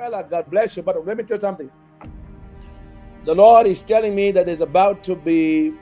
Venezuela. God bless you. But let me tell you something. The Lord is telling me that there's about to be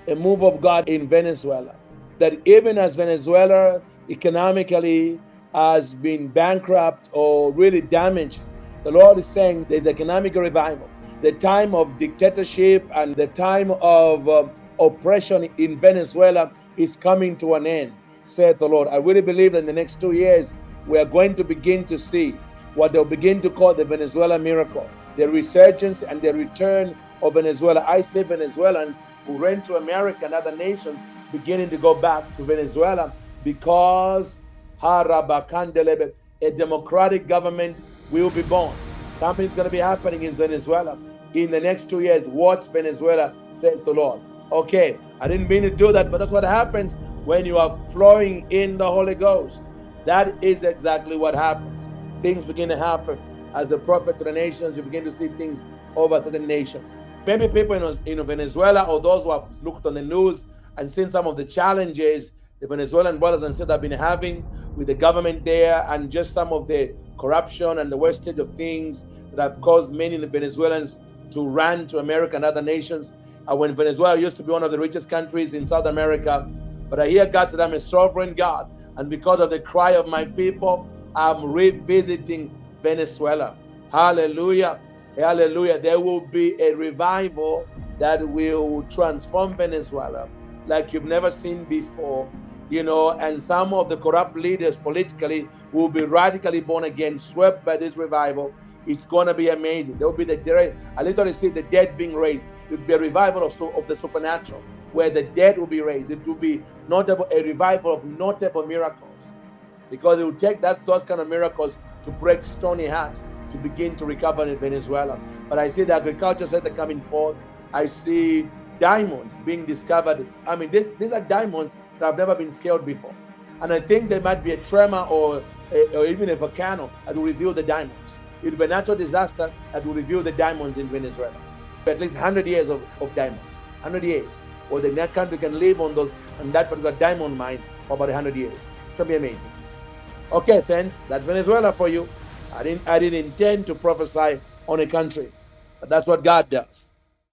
a move of God in Venezuela. That even as Venezuela economically has been bankrupt or really damaged, the Lord is saying there's economic revival. The time of dictatorship and the time of oppression in Venezuela is coming to an end, said the Lord. I really believe that in the next 2 years, we are going to begin to see what they'll begin to call the Venezuela Miracle, the resurgence and the return of Venezuela. I say Venezuelans who ran to America and other nations beginning to go back to Venezuela because a democratic government will be born. Something's going to be happening in Venezuela in the next 2 years. Watch Venezuela, said the Lord. Okay, I didn't mean to do that, but that's what happens when you are flowing in the Holy Ghost. That is exactly what happens. Things begin to happen. As the prophet to the nations, you begin to see things over to the nations. Maybe people in Venezuela, or those who have looked on the news and seen some of the challenges the Venezuelan brothers and sisters have been having with the government there, and just some of the corruption and the wastage of things that have caused many Venezuelans to run to America and other nations. When Venezuela used to be one of the richest countries in South America. But I hear God said, I'm a sovereign God. And because of the cry of my people, I'm revisiting Venezuela. Hallelujah. Hallelujah. There will be a revival that will transform Venezuela like you've never seen before. And some of the corrupt leaders politically will be radically born again, swept by this revival. It's going to be amazing. There will be I literally see the dead being raised. It will be a revival of the supernatural, where the dead will be raised. It will be a revival of notable miracles, because it will take those kind of miracles to break stony hearts to begin to recover in Venezuela. But I see the agriculture sector coming forth. I see diamonds being discovered. I mean, these are diamonds that have never been scaled before. And I think there might be a tremor or even a volcano that will reveal the diamonds. It will be a natural disaster that will reveal the diamonds in Venezuela. At least 100 years of diamonds. 100 years. Or the next country can live on that particular diamond mine for about 100 years. It's going to be amazing. Okay, friends, that's Venezuela for you. I didn't intend to prophesy on a country, but that's what God does.